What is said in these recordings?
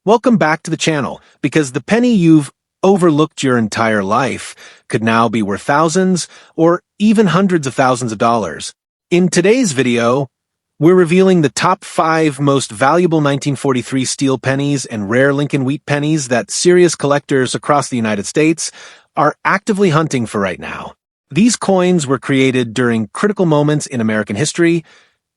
Welcome back to the channel, because the penny you've overlooked your entire life could now be worth thousands or even hundreds of thousands of dollars. In today's video, we're revealing the top 5 most valuable 1943 steel pennies and rare Lincoln wheat pennies that serious collectors across the United States are actively hunting for right now. These coins were created during critical moments in American history,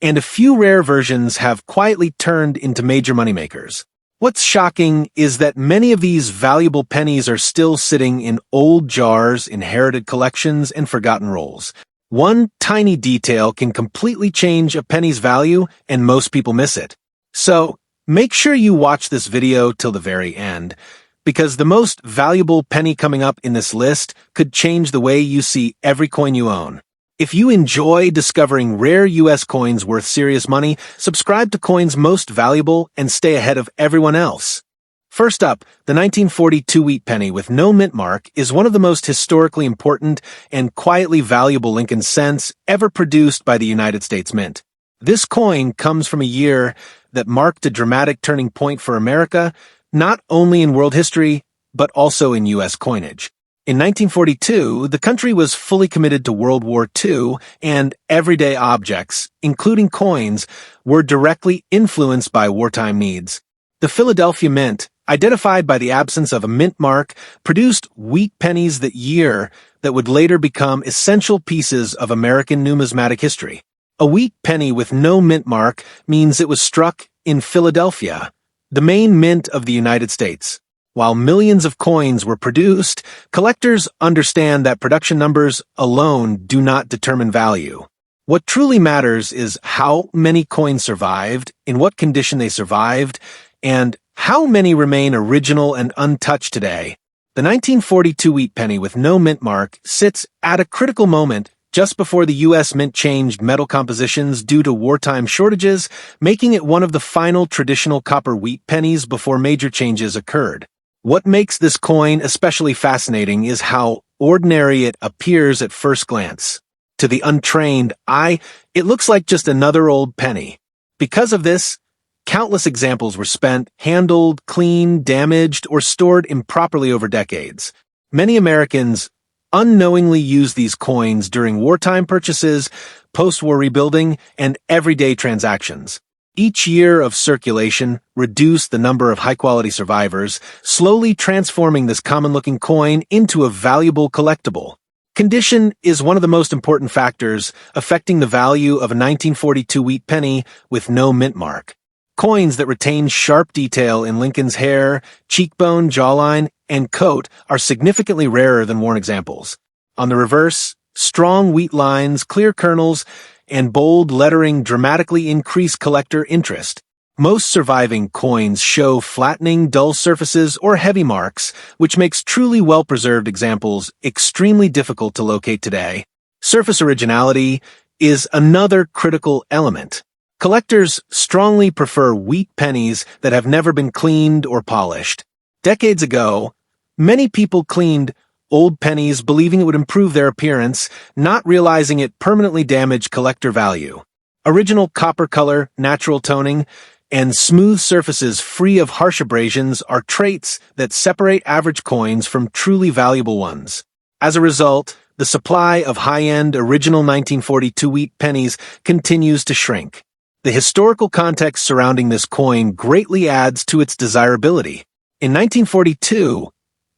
and a few rare versions have quietly turned into major moneymakers. What's shocking is that many of these valuable pennies are still sitting in old jars, inherited collections, and forgotten rolls. One tiny detail can completely change a penny's value, and most people miss it. So, make sure you watch this video till the very end, because the most valuable penny coming up in this list could change the way you see every coin you own. If you enjoy discovering rare U.S. coins worth serious money, subscribe to Coins Most Valuable and stay ahead of everyone else. First up, the 1942 wheat penny with no mint mark is one of the most historically important and quietly valuable Lincoln cents ever produced by the United States Mint. This coin comes from a year that marked a dramatic turning point for America, not only in world history, but also in U.S. coinage. In 1942, the country was fully committed to World War II, and everyday objects, including coins, were directly influenced by wartime needs. The Philadelphia Mint, identified by the absence of a mint mark, produced wheat pennies that year that would later become essential pieces of American numismatic history. A wheat penny with no mint mark means it was struck in Philadelphia, the main mint of the United States. While millions of coins were produced, collectors understand that production numbers alone do not determine value. What truly matters is how many coins survived, in what condition they survived, and how many remain original and untouched today. The 1942 wheat penny with no mint mark sits at a critical moment just before the U.S. Mint changed metal compositions due to wartime shortages, making it one of the final traditional copper wheat pennies before major changes occurred. What makes this coin especially fascinating is how ordinary it appears at first glance. To the untrained eye, it looks like just another old penny. Because of this, countless examples were spent, handled, cleaned, damaged, or stored improperly over decades. Many Americans unknowingly use these coins during wartime purchases, post-war rebuilding, and everyday transactions. Each year of circulation reduced the number of high-quality survivors, slowly transforming this common-looking coin into a valuable collectible. Condition is one of the most important factors affecting the value of a 1942 wheat penny with no mint mark. Coins that retain sharp detail in Lincoln's hair, cheekbone, jawline, and coat are significantly rarer than worn examples. On the reverse, strong wheat lines, clear kernels, and bold lettering dramatically increase collector interest. Most surviving coins show flattening, dull surfaces or heavy marks, which makes truly well-preserved examples extremely difficult to locate today. Surface originality is another critical element. Collectors strongly prefer wheat pennies that have never been cleaned or polished. Decades ago, many people cleaned old pennies believing it would improve their appearance, not realizing it permanently damaged collector value. Original copper color, natural toning, and smooth surfaces free of harsh abrasions are traits that separate average coins from truly valuable ones. As a result, the supply of high-end original 1942 wheat pennies continues to shrink. The historical context surrounding this coin greatly adds to its desirability. In 1942,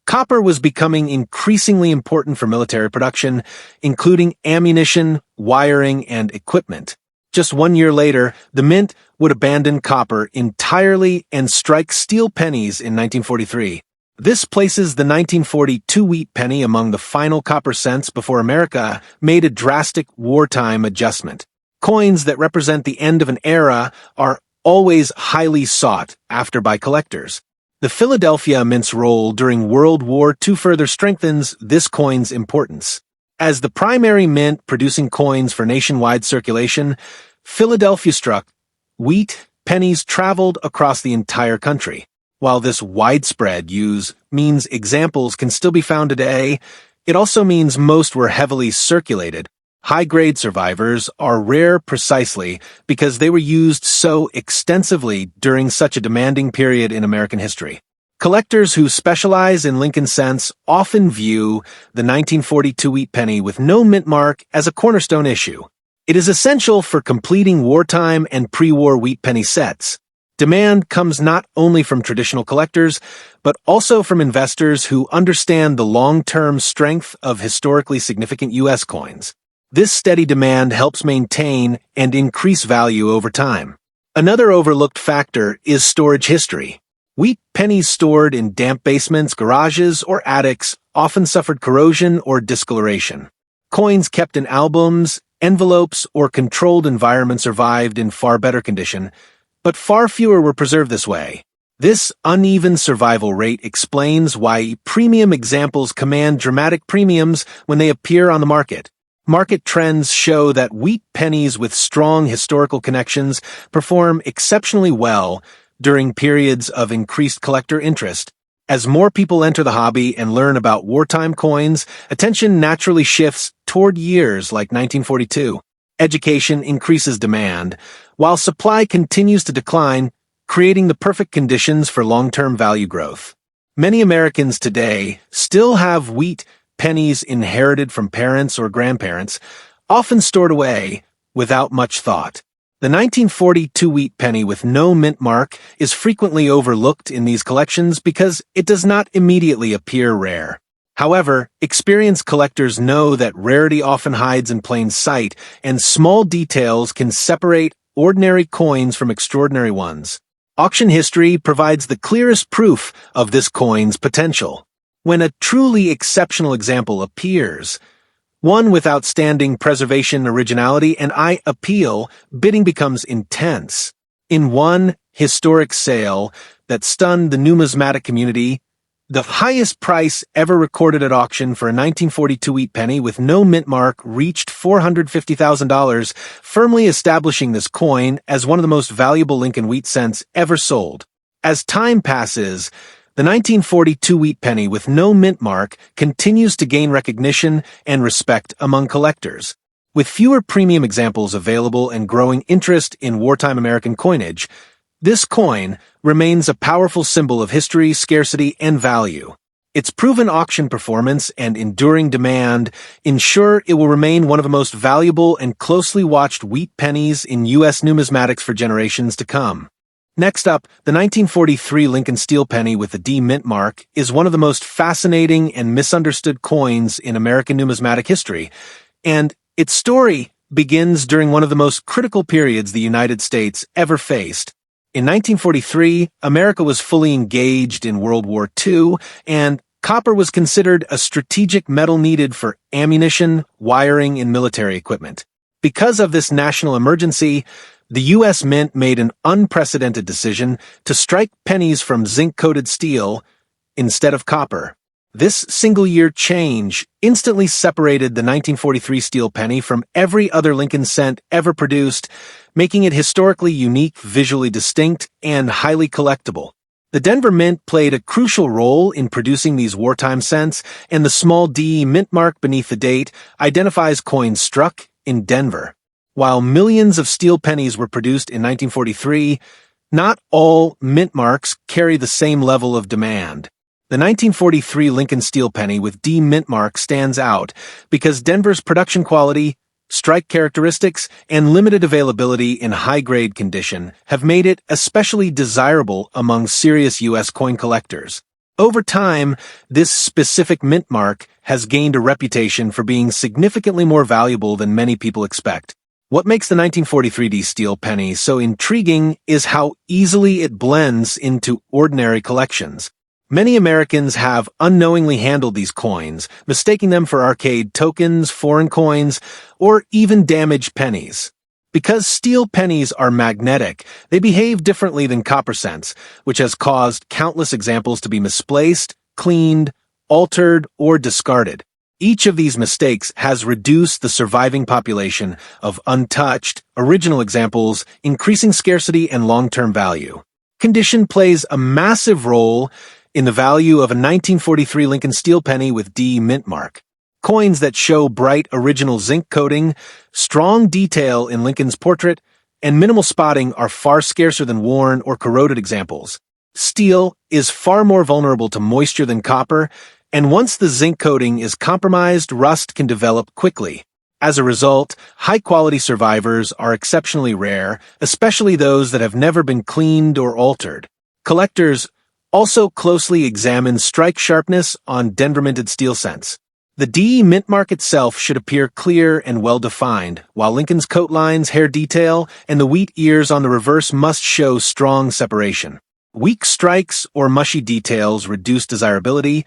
copper was becoming increasingly important for military production, including ammunition, wiring, and equipment. Just 1 year later, the Mint would abandon copper entirely and strike steel pennies in 1943. This places the 1942 wheat penny among the final copper cents before America made a drastic wartime adjustment. Coins that represent the end of an era are always highly sought after by collectors. The Philadelphia Mint's role during World War II further strengthens this coin's importance. As the primary mint producing coins for nationwide circulation, Philadelphia struck wheat pennies traveled across the entire country. While this widespread use means examples can still be found today, it also means most were heavily circulated. High-grade survivors are rare precisely because they were used so extensively during such a demanding period in American history. Collectors who specialize in Lincoln cents often view the 1942 wheat penny with no mint mark as a cornerstone issue. It is essential for completing wartime and pre-war wheat penny sets. Demand comes not only from traditional collectors, but also from investors who understand the long-term strength of historically significant U.S. coins. This steady demand helps maintain and increase value over time. Another overlooked factor is storage history. Wheat pennies stored in damp basements, garages, or attics often suffered corrosion or discoloration. Coins kept in albums, envelopes, or controlled environments survived in far better condition, but far fewer were preserved this way. This uneven survival rate explains why premium examples command dramatic premiums when they appear on the market. Market trends show that wheat pennies with strong historical connections perform exceptionally well during periods of increased collector interest. As more people enter the hobby and learn about wartime coins, attention naturally shifts toward years like 1942. Education increases demand, while supply continues to decline, creating the perfect conditions for long-term value growth. Many Americans today still have wheat pennies inherited from parents or grandparents, often stored away without much thought. The 1942 wheat penny with no mint mark is frequently overlooked in these collections because it does not immediately appear rare. However, experienced collectors know that rarity often hides in plain sight, and small details can separate ordinary coins from extraordinary ones. Auction history provides the clearest proof of this coin's potential. When a truly exceptional example appears, one with outstanding preservation, originality, and eye appeal, bidding becomes intense. In one historic sale that stunned the numismatic community, the highest price ever recorded at auction for a 1942 wheat penny with no mint mark reached $450,000, firmly establishing this coin as one of the most valuable Lincoln wheat cents ever sold. As time passes, the 1942 wheat penny with no mint mark continues to gain recognition and respect among collectors. With fewer premium examples available and growing interest in wartime American coinage, this coin remains a powerful symbol of history, scarcity, and value. Its proven auction performance and enduring demand ensure it will remain one of the most valuable and closely watched wheat pennies in U.S. numismatics for generations to come. Next up, the 1943 Lincoln steel penny with the D mint mark is one of the most fascinating and misunderstood coins in American numismatic history, and its story begins during one of the most critical periods the United States ever faced. In 1943, America was fully engaged in World War II, and copper was considered a strategic metal needed for ammunition, wiring, and military equipment. Because of this national emergency, the U.S. Mint made an unprecedented decision to strike pennies from zinc-coated steel instead of copper. This single-year change instantly separated the 1943 steel penny from every other Lincoln cent ever produced, making it historically unique, visually distinct, and highly collectible. The Denver Mint played a crucial role in producing these wartime cents, and the small D mint mark beneath the date identifies coins struck in Denver. While millions of steel pennies were produced in 1943, not all mint marks carry the same level of demand. The 1943 Lincoln steel penny with D mint mark stands out because Denver's production quality, strike characteristics, and limited availability in high-grade condition have made it especially desirable among serious U.S. coin collectors. Over time, this specific mint mark has gained a reputation for being significantly more valuable than many people expect. What makes the 1943 D steel penny so intriguing is how easily it blends into ordinary collections. Many Americans have unknowingly handled these coins, mistaking them for arcade tokens, foreign coins, or even damaged pennies. Because steel pennies are magnetic, they behave differently than copper cents, which has caused countless examples to be misplaced, cleaned, altered, or discarded. Each of these mistakes has reduced the surviving population of untouched, original examples, increasing scarcity and long-term value. Condition plays a massive role in the value of a 1943 Lincoln steel penny with D mint mark. Coins that show bright original zinc coating, strong detail in Lincoln's portrait, and minimal spotting are far scarcer than worn or corroded examples. Steel is far more vulnerable to moisture than copper, and once the zinc coating is compromised, rust can develop quickly. As a result, high-quality survivors are exceptionally rare, especially those that have never been cleaned or altered. Collectors also closely examine strike sharpness on Denver-minted steel cents. The D mint mark itself should appear clear and well-defined, while Lincoln's coat lines, hair detail, and the wheat ears on the reverse must show strong separation. Weak strikes or mushy details reduce desirability,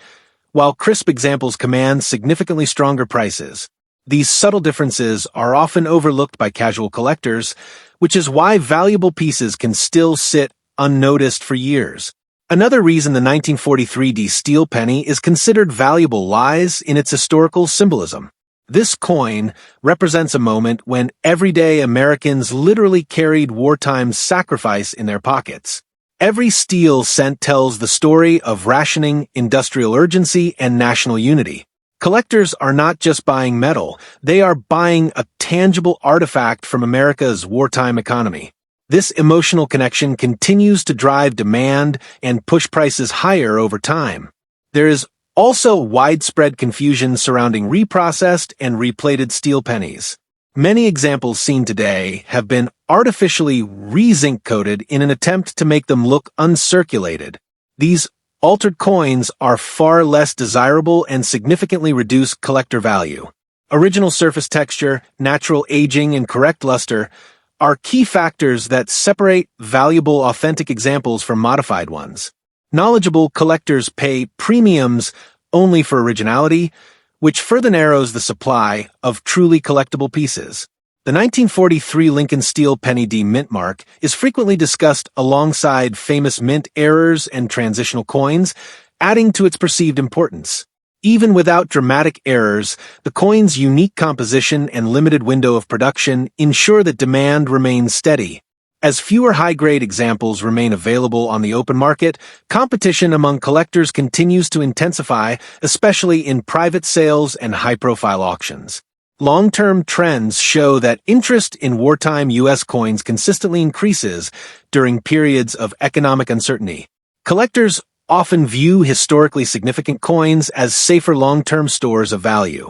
while crisp examples command significantly stronger prices. These subtle differences are often overlooked by casual collectors, which is why valuable pieces can still sit unnoticed for years. Another reason the 1943 D steel penny is considered valuable lies in its historical symbolism. This coin represents a moment when everyday Americans literally carried wartime sacrifice in their pockets. Every steel cent tells the story of rationing, industrial urgency, and national unity. Collectors are not just buying metal, they are buying a tangible artifact from America's wartime economy. This emotional connection continues to drive demand and push prices higher over time. There is also widespread confusion surrounding reprocessed and replated steel pennies. Many examples seen today have been artificially re-zinc coated in an attempt to make them look uncirculated. These altered coins are far less desirable and significantly reduce collector value. Original surface texture, natural aging, and correct luster are key factors that separate valuable authentic examples from modified ones. Knowledgeable collectors pay premiums only for originality, which further narrows the supply of truly collectible pieces. The 1943 Lincoln Steel Penny D mint mark is frequently discussed alongside famous mint errors and transitional coins, adding to its perceived importance. Even without dramatic errors, the coin's unique composition and limited window of production ensure that demand remains steady. As fewer high-grade examples remain available on the open market, competition among collectors continues to intensify, especially in private sales and high-profile auctions. Long-term trends show that interest in wartime U.S. coins consistently increases during periods of economic uncertainty. Collectors often view historically significant coins as safer long-term stores of value.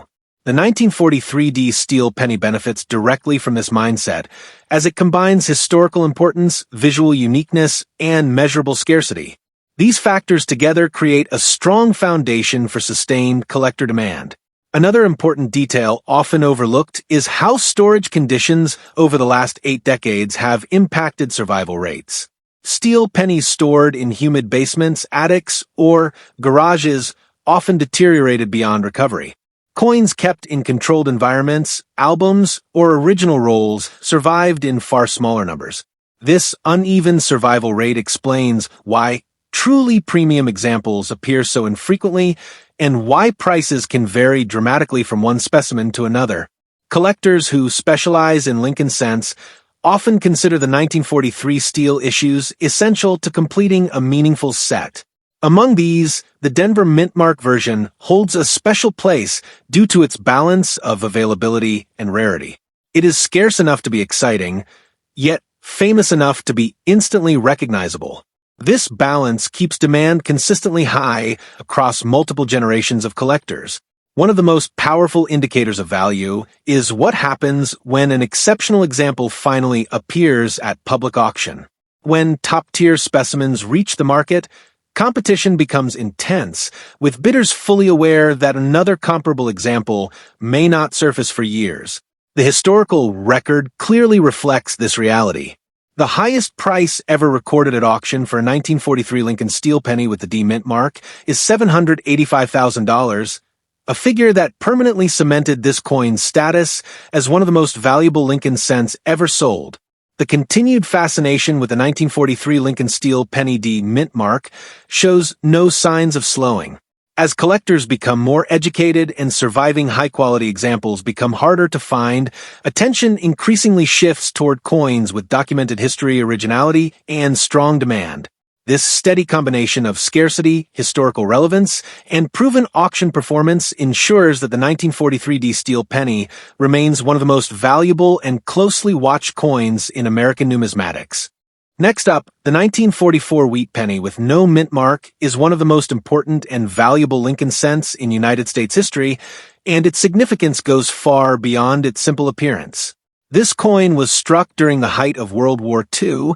The 1943 D steel penny benefits directly from this mindset, as it combines historical importance, visual uniqueness, and measurable scarcity. These factors together create a strong foundation for sustained collector demand. Another important detail often overlooked is how storage conditions over the last 8 decades have impacted survival rates. Steel pennies stored in humid basements, attics, or garages often deteriorated beyond recovery. Coins kept in controlled environments, albums, or original rolls survived in far smaller numbers. This uneven survival rate explains why truly premium examples appear so infrequently and why prices can vary dramatically from one specimen to another. Collectors who specialize in Lincoln cents often consider the 1943 steel issues essential to completing a meaningful set. Among these, the Denver mint mark version holds a special place due to its balance of availability and rarity. It is scarce enough to be exciting, yet famous enough to be instantly recognizable. This balance keeps demand consistently high across multiple generations of collectors. One of the most powerful indicators of value is what happens when an exceptional example finally appears at public auction. When top-tier specimens reach the market, competition becomes intense, with bidders fully aware that another comparable example may not surface for years. The historical record clearly reflects this reality. The highest price ever recorded at auction for a 1943 Lincoln steel penny with the D mint mark is $785,000, a figure that permanently cemented this coin's status as one of the most valuable Lincoln cents ever sold. The continued fascination with the 1943 Lincoln steel penny D mint mark shows no signs of slowing. As collectors become more educated and surviving high-quality examples become harder to find, attention increasingly shifts toward coins with documented history, originality, and strong demand. This steady combination of scarcity, historical relevance, and proven auction performance ensures that the 1943 steel penny remains one of the most valuable and closely watched coins in American numismatics. Next up, the 1944 wheat penny with no mint mark is one of the most important and valuable Lincoln cents in United States history, and its significance goes far beyond its simple appearance. This coin was struck during the height of World War II,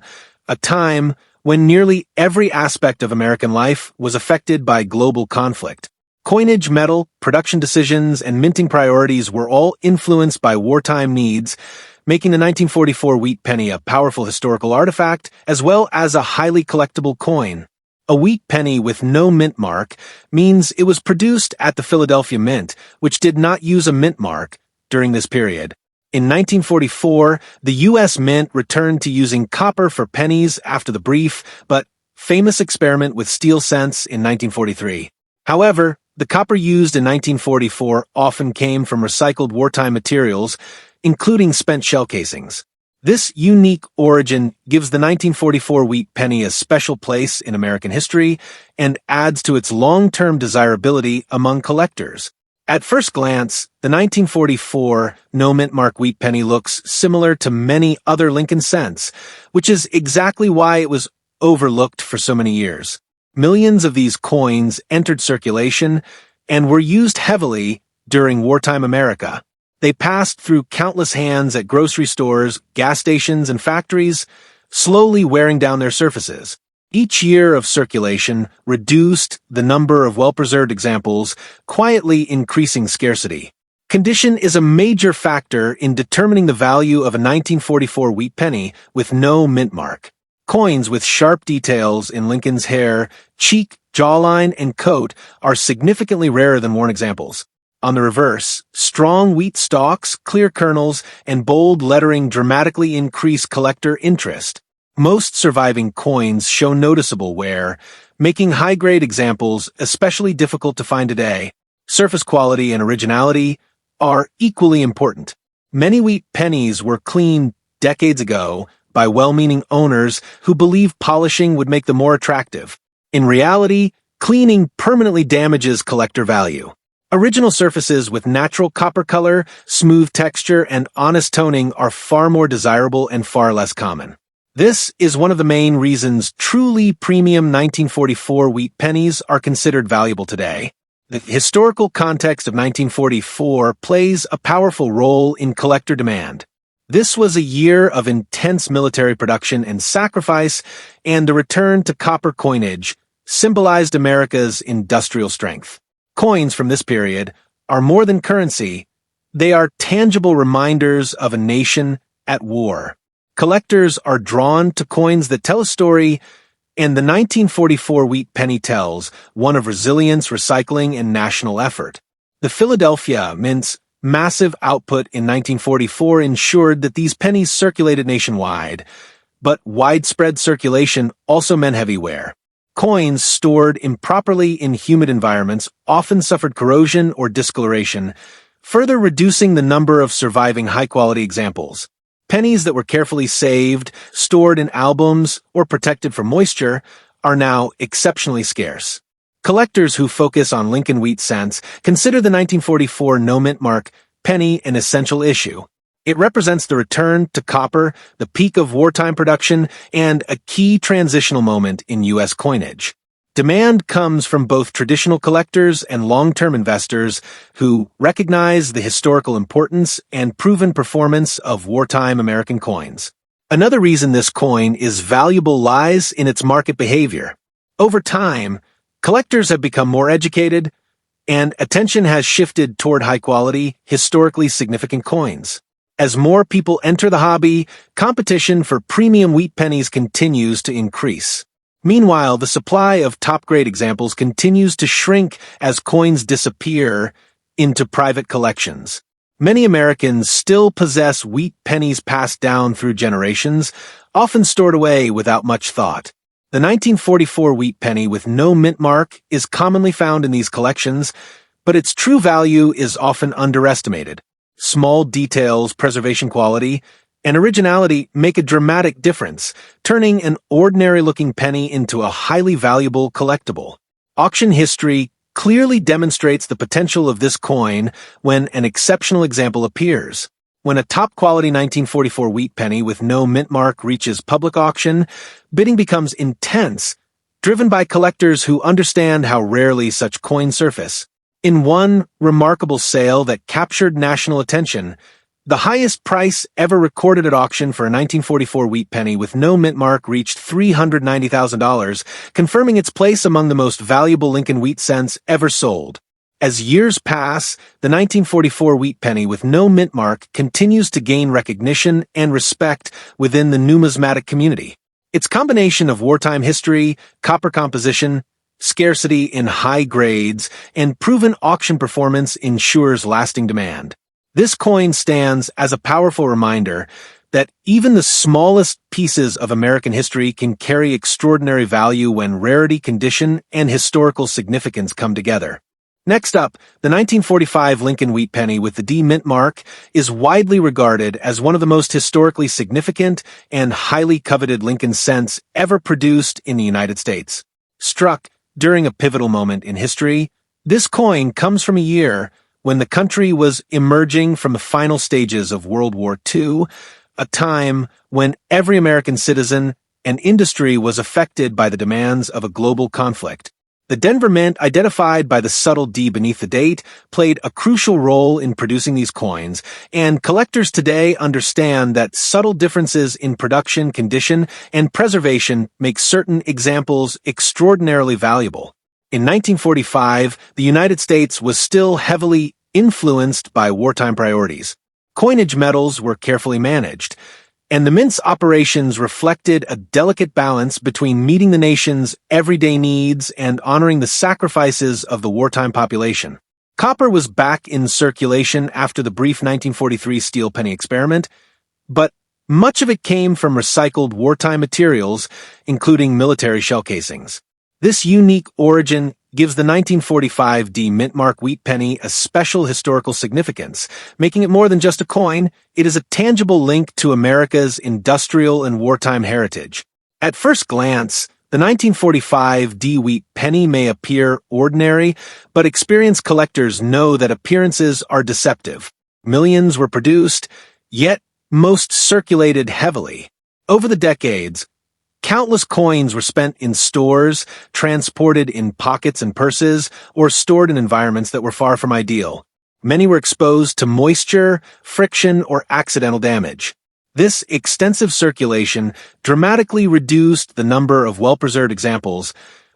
a time when nearly every aspect of American life was affected by global conflict. Coinage, metal, production decisions, and minting priorities were all influenced by wartime needs, making the 1944 wheat penny a powerful historical artifact as well as a highly collectible coin. A wheat penny with no mint mark means it was produced at the Philadelphia Mint, which did not use a mint mark during this period. In 1944, the U.S. Mint returned to using copper for pennies after the brief but famous experiment with steel cents in 1943. However, the copper used in 1944 often came from recycled wartime materials, including spent shell casings. This unique origin gives the 1944 wheat penny a special place in American history and adds to its long-term desirability among collectors. At first glance, the 1944 no mint mark wheat penny looks similar to many other Lincoln cents, which is exactly why it was overlooked for so many years. Millions of these coins entered circulation and were used heavily during wartime America. They passed through countless hands at grocery stores, gas stations, and factories, slowly wearing down their surfaces. Each year of circulation reduced the number of well-preserved examples, quietly increasing scarcity. Condition is a major factor in determining the value of a 1944 wheat penny with no mint mark. Coins with sharp details in Lincoln's hair, cheek, jawline, and coat are significantly rarer than worn examples. On the reverse, strong wheat stalks, clear kernels, and bold lettering dramatically increase collector interest. Most surviving coins show noticeable wear, making high-grade examples especially difficult to find today. Surface quality and originality are equally important. Many wheat pennies were cleaned decades ago by well-meaning owners who believed polishing would make them more attractive. In reality, cleaning permanently damages collector value. Original surfaces with natural copper color, smooth texture, and honest toning are far more desirable and far less common. This is one of the main reasons truly premium 1944 wheat pennies are considered valuable today. The historical context of 1944 plays a powerful role in collector demand. This was a year of intense military production and sacrifice, and the return to copper coinage symbolized America's industrial strength. Coins from this period are more than currency. They are tangible reminders of a nation at war. Collectors are drawn to coins that tell a story, and the 1944 wheat penny tells one of resilience, recycling, and national effort. The Philadelphia Mint's massive output in 1944 ensured that these pennies circulated nationwide, but widespread circulation also meant heavy wear. Coins stored improperly in humid environments often suffered corrosion or discoloration, further reducing the number of surviving high-quality examples. Pennies that were carefully saved, stored in albums, or protected from moisture are now exceptionally scarce. Collectors who focus on Lincoln wheat cents consider the 1944 no mint mark penny an essential issue. It represents the return to copper, the peak of wartime production, and a key transitional moment in U.S. coinage. Demand comes from both traditional collectors and long-term investors who recognize the historical importance and proven performance of wartime American coins. Another reason this coin is valuable lies in its market behavior. Over time, collectors have become more educated, and attention has shifted toward high-quality, historically significant coins. As more people enter the hobby, competition for premium wheat pennies continues to increase. Meanwhile, the supply of top-grade examples continues to shrink as coins disappear into private collections. Many Americans still possess wheat pennies passed down through generations, often stored away without much thought. The 1944 wheat penny with no mint mark is commonly found in these collections, but its true value is often underestimated. Small details, preservation quality, and originality make a dramatic difference, turning an ordinary-looking penny into a highly valuable collectible. Auction history clearly demonstrates the potential of this coin when an exceptional example appears. When a top-quality 1944 wheat penny with no mint mark reaches public auction, bidding becomes intense, driven by collectors who understand how rarely such coins surface. In one remarkable sale that captured national attention, the highest price ever recorded at auction for a 1944 wheat penny with no mint mark reached $390,000, confirming its place among the most valuable Lincoln wheat cents ever sold. As years pass, the 1944 wheat penny with no mint mark continues to gain recognition and respect within the numismatic community. Its combination of wartime history, copper composition, scarcity in high grades, and proven auction performance ensures lasting demand. This coin stands as a powerful reminder that even the smallest pieces of American history can carry extraordinary value when rarity, condition, and historical significance come together. Next up, the 1945 Lincoln wheat penny with the D mint mark is widely regarded as one of the most historically significant and highly coveted Lincoln cents ever produced in the United States. Struck during a pivotal moment in history, this coin comes from a year when the country was emerging from the final stages of World War II, a time when every American citizen and industry was affected by the demands of a global conflict. The Denver Mint, identified by the subtle D beneath the date, played a crucial role in producing these coins, and collectors today understand that subtle differences in production, condition, and preservation make certain examples extraordinarily valuable. In 1945, the United States was still heavily influenced by wartime priorities. Coinage metals were carefully managed, and the mint's operations reflected a delicate balance between meeting the nation's everyday needs and honoring the sacrifices of the wartime population. Copper was back in circulation after the brief 1943 steel penny experiment, but much of it came from recycled wartime materials, including military shell casings. This unique origin gives the 1945 D mint mark wheat penny a special historical significance. Making it more than just a coin, it is a tangible link to America's industrial and wartime heritage. At first glance, the 1945 D wheat penny may appear ordinary, but experienced collectors know that appearances are deceptive. Millions were produced, yet most circulated heavily. Over the decades, countless coins were spent in stores, transported in pockets and purses, or stored in environments that were far from ideal. Many were exposed to moisture, friction, or accidental damage. This extensive circulation dramatically reduced the number of well-preserved examples,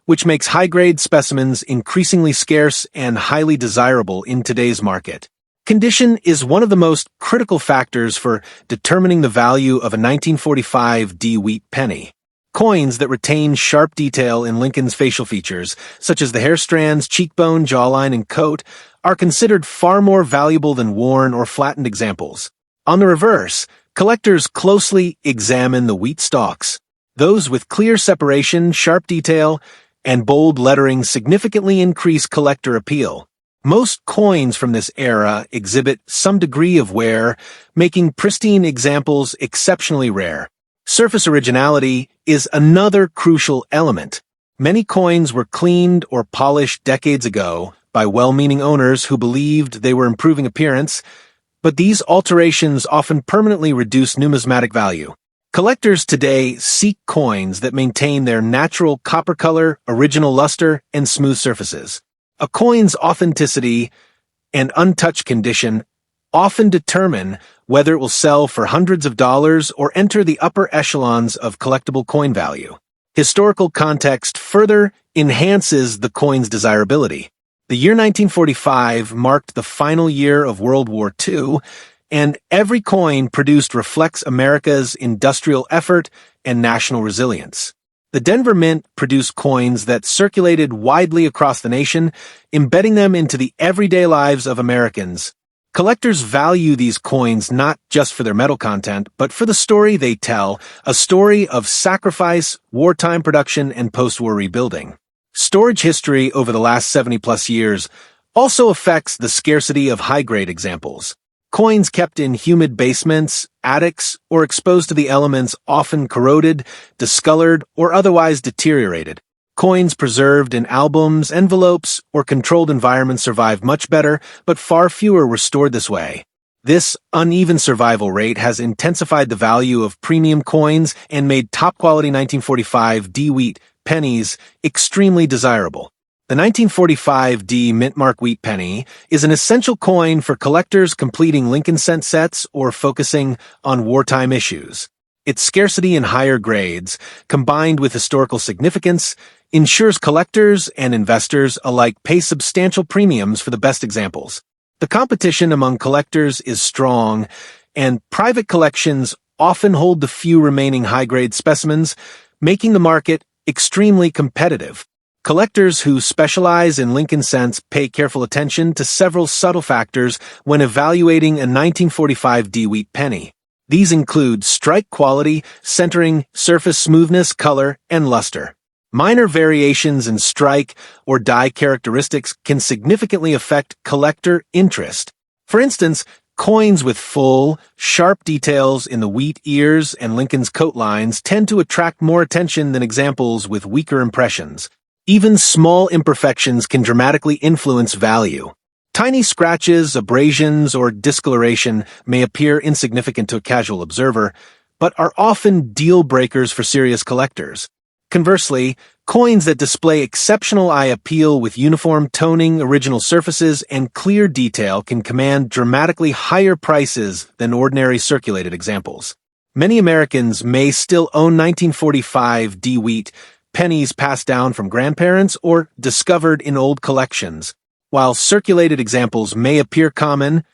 which makes high-grade specimens increasingly scarce and highly desirable in today's market. Condition is one of the most critical factors for determining the value of a 1945 D wheat penny. Coins that retain sharp detail in Lincoln's facial features, such as the hair strands, cheekbone, jawline, and coat, are considered far more valuable than worn or flattened examples. On the reverse, collectors closely examine the wheat stalks. Those with clear separation, sharp detail, and bold lettering significantly increase collector appeal. Most coins from this era exhibit some degree of wear, making pristine examples exceptionally rare. Surface originality is another crucial element. Many coins were cleaned or polished decades ago by well-meaning owners who believed they were improving appearance, but these alterations often permanently reduce numismatic value. Collectors today seek coins that maintain their natural copper color, original luster, and smooth surfaces. A coin's authenticity and untouched condition often determine whether it will sell for hundreds of dollars or enter the upper echelons of collectible coin value. Historical context further enhances the coin's desirability. The year 1945 marked the final year of World War II, and every coin produced reflects America's industrial effort and national resilience. The Denver Mint produced coins that circulated widely across the nation, embedding them into the everyday lives of Americans. Collectors value these coins not just for their metal content, but for the story they tell, a story of sacrifice, wartime production, and post-war rebuilding. Storage history over the last 70-plus years also affects the scarcity of high-grade examples. Coins kept in humid basements, attics, or exposed to the elements often corroded, discolored, or otherwise deteriorated. Coins preserved in albums, envelopes, or controlled environments survived much better, but far fewer were stored this way. This uneven survival rate has intensified the value of premium coins and made top-quality 1945 D wheat pennies extremely desirable. The 1945 D mintmark wheat penny is an essential coin for collectors completing Lincoln cent sets or focusing on wartime issues. Its scarcity in higher grades, combined with historical significance, ensures collectors and investors alike pay substantial premiums for the best examples. The competition among collectors is strong, and private collections often hold the few remaining high-grade specimens, making the market extremely competitive. Collectors who specialize in Lincoln cents pay careful attention to several subtle factors when evaluating a 1945 D wheat penny. These include strike quality, centering, surface smoothness, color, and luster. Minor variations in strike or die characteristics can significantly affect collector interest. For instance, coins with full, sharp details in the wheat ears and Lincoln's coat lines tend to attract more attention than examples with weaker impressions. Even small imperfections can dramatically influence value. Tiny scratches, abrasions, or discoloration may appear insignificant to a casual observer, but are often deal breakers for serious collectors. Conversely, coins that display exceptional eye appeal with uniform toning, original surfaces, and clear detail can command dramatically higher prices than ordinary circulated examples. Many Americans may still own 1945 D wheat pennies passed down from grandparents or discovered in old collections. While circulated examples may appear common,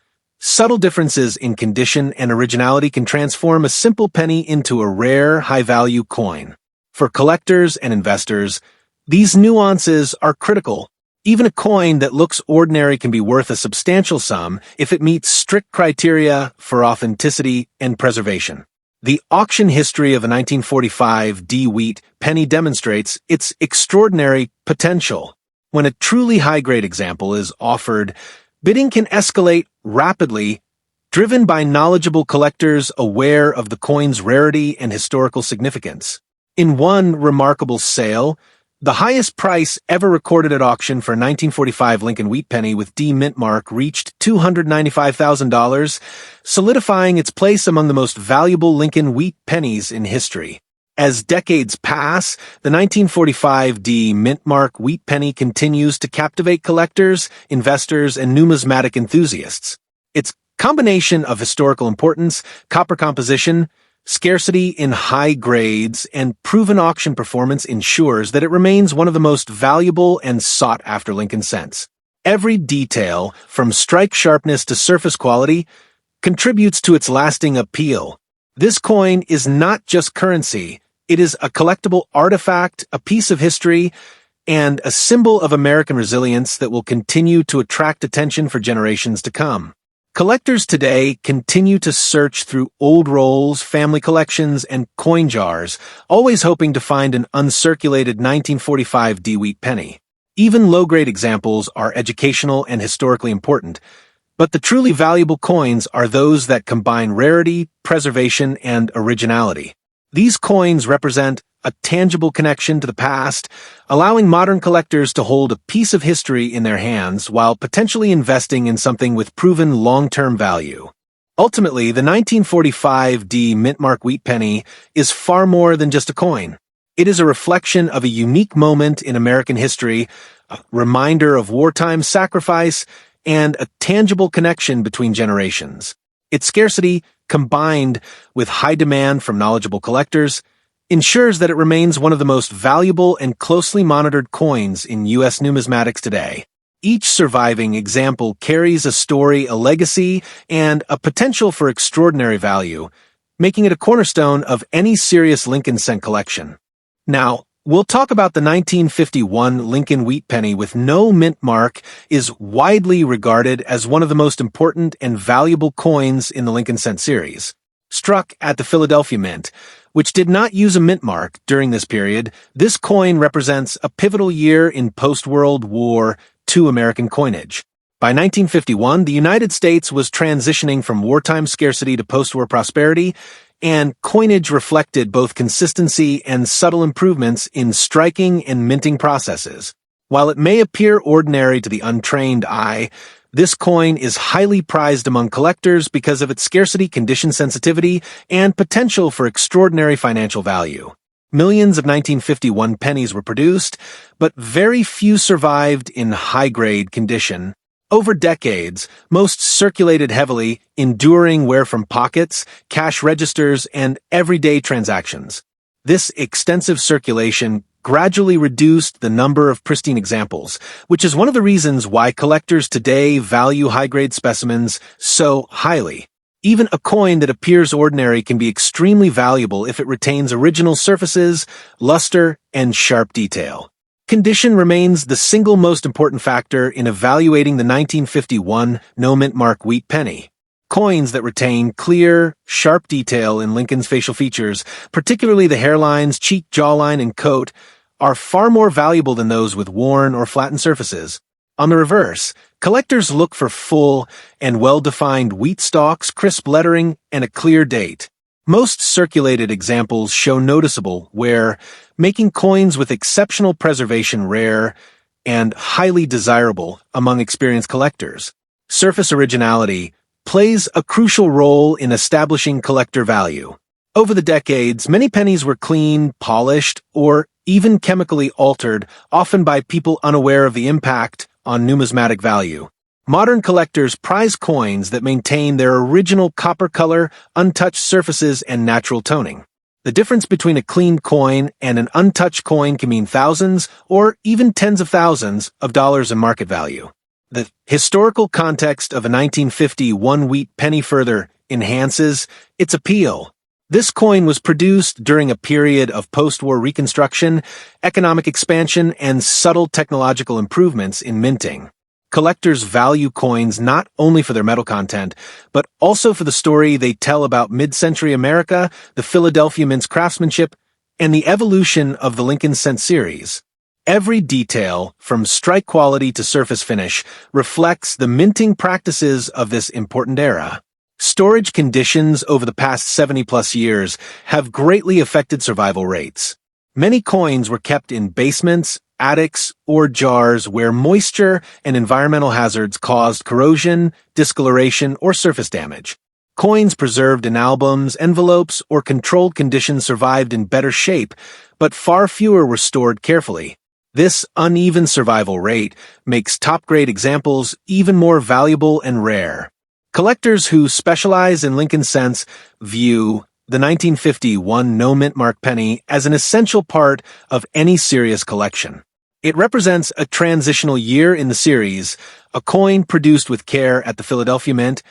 subtle differences in condition and originality can transform a simple penny into a rare, high-value coin. For collectors and investors, these nuances are critical. Even a coin that looks ordinary can be worth a substantial sum if it meets strict criteria for authenticity and preservation. The auction history of a 1945 D wheat penny demonstrates its extraordinary potential. When a truly high-grade example is offered, bidding can escalate rapidly, driven by knowledgeable collectors aware of the coin's rarity and historical significance. In one remarkable sale, the highest price ever recorded at auction for a 1945 Lincoln wheat penny with D mintmark reached $295,000, solidifying its place among the most valuable Lincoln wheat pennies in history. As decades pass, the 1945 D mintmark wheat penny continues to captivate collectors, investors, and numismatic enthusiasts. Its combination of historical importance, copper composition, scarcity in high grades, and proven auction performance ensures that it remains one of the most valuable and sought-after Lincoln cents. Every detail, from strike sharpness to surface quality, contributes to its lasting appeal. This coin is not just currency, it is a collectible artifact, a piece of history, and a symbol of American resilience that will continue to attract attention for generations to come. Collectors today continue to search through old rolls, family collections, and coin jars, always hoping to find an uncirculated 1945 D wheat penny. Even low-grade examples are educational and historically important, but the truly valuable coins are those that combine rarity, preservation, and originality. These coins represent a tangible connection to the past, allowing modern collectors to hold a piece of history in their hands while potentially investing in something with proven long-term value. Ultimately, the 1945 D mintmark wheat penny is far more than just a coin. It is a reflection of a unique moment in American history, a reminder of wartime sacrifice, and a tangible connection between generations. Its scarcity, combined with high demand from knowledgeable collectors, ensures that it remains one of the most valuable and closely monitored coins in U.S. numismatics today. Each surviving example carries a story, a legacy, and a potential for extraordinary value, making it a cornerstone of any serious Lincoln cent collection. Now, we'll talk about the 1951 Lincoln wheat penny with no mint mark is widely regarded as one of the most important and valuable coins in the Lincoln cent series. Struck at the Philadelphia Mint, which did not use a mint mark during this period, this coin represents a pivotal year in post-World War II American coinage. By 1951, the United States was transitioning from wartime scarcity to post-war prosperity, and coinage reflected both consistency and subtle improvements in striking and minting processes. While it may appear ordinary to the untrained eye, this coin is highly prized among collectors because of its scarcity, condition sensitivity, and potential for extraordinary financial value. Millions of 1951 pennies were produced, but very few survived in high-grade condition. Over decades, most circulated heavily, enduring wear from pockets, cash registers, and everyday transactions. This extensive circulation gradually reduced the number of pristine examples, which is one of the reasons why collectors today value high-grade specimens so highly. Even a coin that appears ordinary can be extremely valuable if it retains original surfaces, luster, and sharp detail. Condition remains the single most important factor in evaluating the 1951 no-mint-mark wheat penny. Coins that retain clear, sharp detail in Lincoln's facial features, particularly the hairlines, cheek, jawline, and coat, are far more valuable than those with worn or flattened surfaces. On the reverse, collectors look for full and well-defined wheat stalks, crisp lettering, and a clear date. Most circulated examples show noticeable wear, making coins with exceptional preservation rare and highly desirable among experienced collectors. Surface originality plays a crucial role in establishing collector value. Over the decades, many pennies were clean, polished, or even chemically altered, often by people unaware of the impact on numismatic value. Modern collectors prize coins that maintain their original copper color, untouched surfaces, and natural toning. The difference between a clean coin and an untouched coin can mean thousands or even tens of thousands of dollars in market value. The historical context of a 1951 wheat penny further enhances its appeal. This coin was produced during a period of post-war reconstruction, economic expansion, and subtle technological improvements in minting. Collectors value coins not only for their metal content, but also for the story they tell about mid-century America, the Philadelphia Mint's craftsmanship, and the evolution of the Lincoln Cent series. Every detail, from strike quality to surface finish, reflects the minting practices of this important era. Storage conditions over the past 70-plus years have greatly affected survival rates. Many coins were kept in basements, attics, or jars where moisture and environmental hazards caused corrosion, discoloration, or surface damage. Coins preserved in albums, envelopes, or controlled conditions survived in better shape, but far fewer were stored carefully. This uneven survival rate makes top-grade examples even more valuable and rare. Collectors who specialize in Lincoln Cents view the 1951 no-mint-mark penny as an essential part of any serious collection. It represents a transitional year in the series, a coin produced with care at the Philadelphia Mint,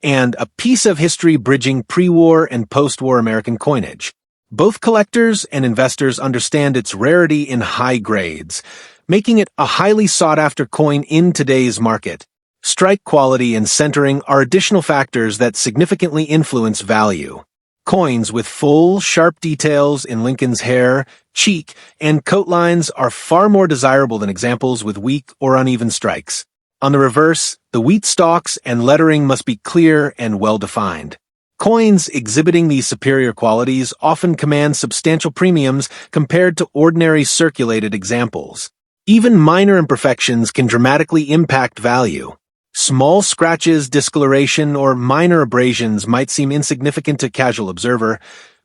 and a piece of history bridging pre-war and post-war American coinage. Both collectors and investors understand its rarity in high grades, making it a highly sought-after coin in today's market. Strike quality and centering are additional factors that significantly influence value. Coins with full, sharp details in Lincoln's hair, cheek, and coat lines are far more desirable than examples with weak or uneven strikes. On the reverse, the wheat stalks and lettering must be clear and well-defined. Coins exhibiting these superior qualities often command substantial premiums compared to ordinary circulated examples. Even minor imperfections can dramatically impact value. Small scratches, discoloration, or minor abrasions might seem insignificant to a casual observer,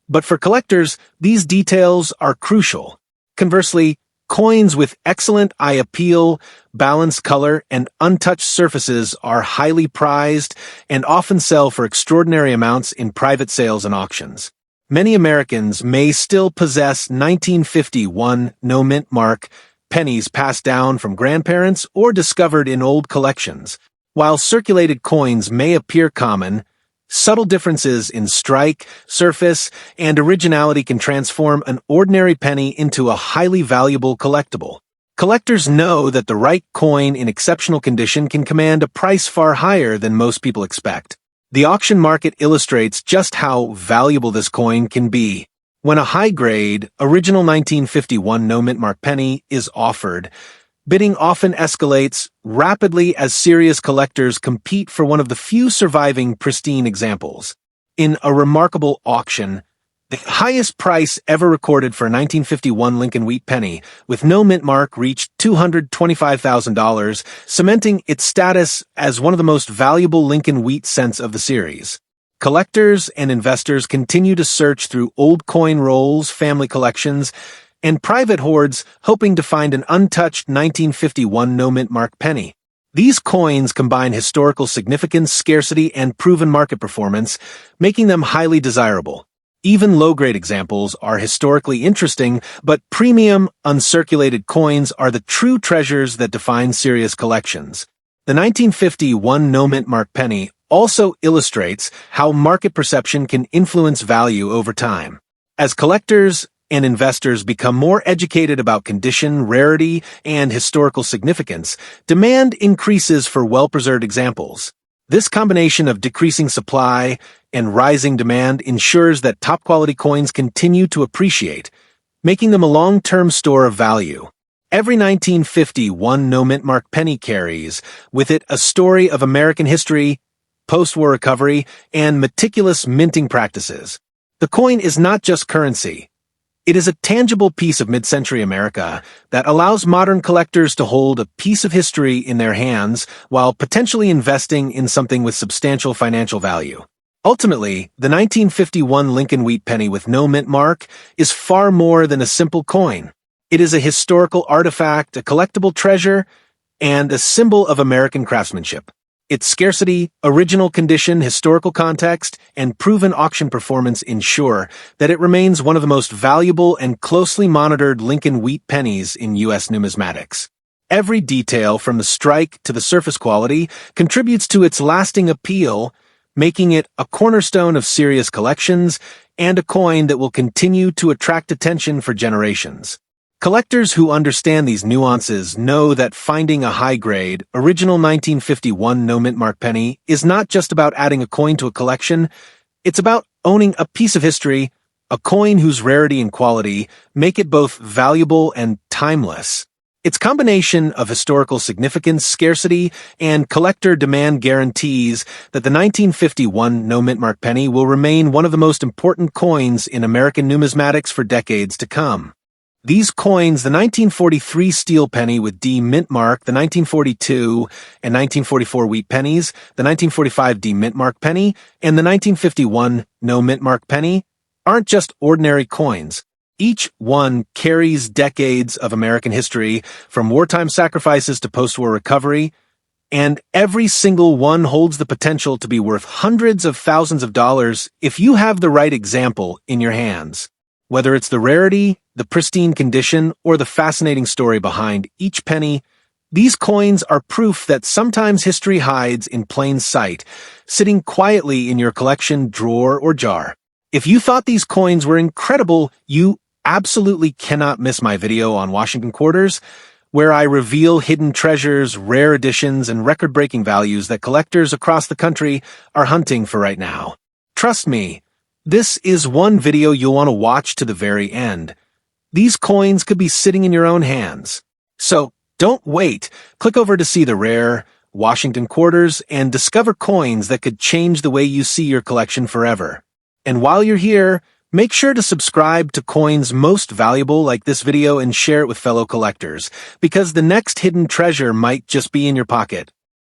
but for collectors, these details are crucial. Conversely, coins with excellent eye appeal, balanced color, and untouched surfaces are highly prized and often sell for extraordinary amounts in private sales and auctions. Many Americans may still possess 1951 no-mint-mark pennies passed down from grandparents or discovered in old collections. While circulated coins may appear common, subtle differences in strike, surface, and originality can transform an ordinary penny into a highly valuable collectible. Collectors know that the right coin in exceptional condition can command a price far higher than most people expect. The auction market illustrates just how valuable this coin can be. When a high-grade, original 1951 no-mint-mark penny is offered, Bidding often escalates rapidly as serious collectors compete for one of the few surviving pristine examples. In a remarkable auction, the highest price ever recorded for a 1951 Lincoln Wheat penny, with no mint mark, reached $225,000, cementing its status as one of the most valuable Lincoln Wheat cents of the series. Collectors and investors continue to search through old coin rolls, family collections, and private hoards hoping to find an untouched 1951 no-mint mark penny. These coins combine historical significance, scarcity, and proven market performance, making them highly desirable. Even low-grade examples are historically interesting, but premium, uncirculated coins are the true treasures that define serious collections. The 1951 no-mint mark penny also illustrates how market perception can influence value over time. As collectors and investors become more educated about condition, rarity, and historical significance, demand increases for well-preserved examples. This combination of decreasing supply and rising demand ensures that top-quality coins continue to appreciate, making them a long-term store of value. Every 1951 no-mint mark penny carries with it a story of American history, post-war recovery, and meticulous minting practices. The coin is not just currency. It is a tangible piece of mid-century America that allows modern collectors to hold a piece of history in their hands while potentially investing in something with substantial financial value. Ultimately, the 1951 Lincoln Wheat penny with no mint mark is far more than a simple coin. It is a historical artifact, a collectible treasure, and a symbol of American craftsmanship. Its scarcity, original condition, historical context, and proven auction performance ensure that it remains one of the most valuable and closely monitored Lincoln Wheat pennies in U.S. numismatics. Every detail, from the strike to the surface quality, contributes to its lasting appeal, making it a cornerstone of serious collections and a coin that will continue to attract attention for generations. Collectors who understand these nuances know that finding a high-grade, original 1951 no-mint mark penny is not just about adding a coin to a collection, it's about owning a piece of history, a coin whose rarity and quality make it both valuable and timeless. Its combination of historical significance, scarcity, and collector demand guarantees that the 1951 no-mint mark penny will remain one of the most important coins in American numismatics for decades to come. These coins, the 1943 steel penny with D mint mark, the 1942 and 1944 wheat pennies, the 1945 D mint mark penny, and the 1951 no mint mark penny, aren't just ordinary coins. Each one carries decades of American history, from wartime sacrifices to post-war recovery, and every single one holds the potential to be worth hundreds of thousands of dollars if you have the right example in your hands. Whether it's the rarity, the pristine condition, or the fascinating story behind each penny, these coins are proof that sometimes history hides in plain sight, sitting quietly in your collection drawer or jar. If you thought these coins were incredible, you absolutely cannot miss my video on Washington quarters, where I reveal hidden treasures, rare editions, and record-breaking values that collectors across the country are hunting for right now. Trust me, this is one video you'll want to watch to the very end. These coins could be sitting in your own hands. So, don't wait. Click over to see the rare Washington quarters and discover coins that could change the way you see your collection forever. And while you're here, make sure to subscribe to Coins Most Valuable like this video and share it with fellow collectors, because the next hidden treasure might just be in your pocket.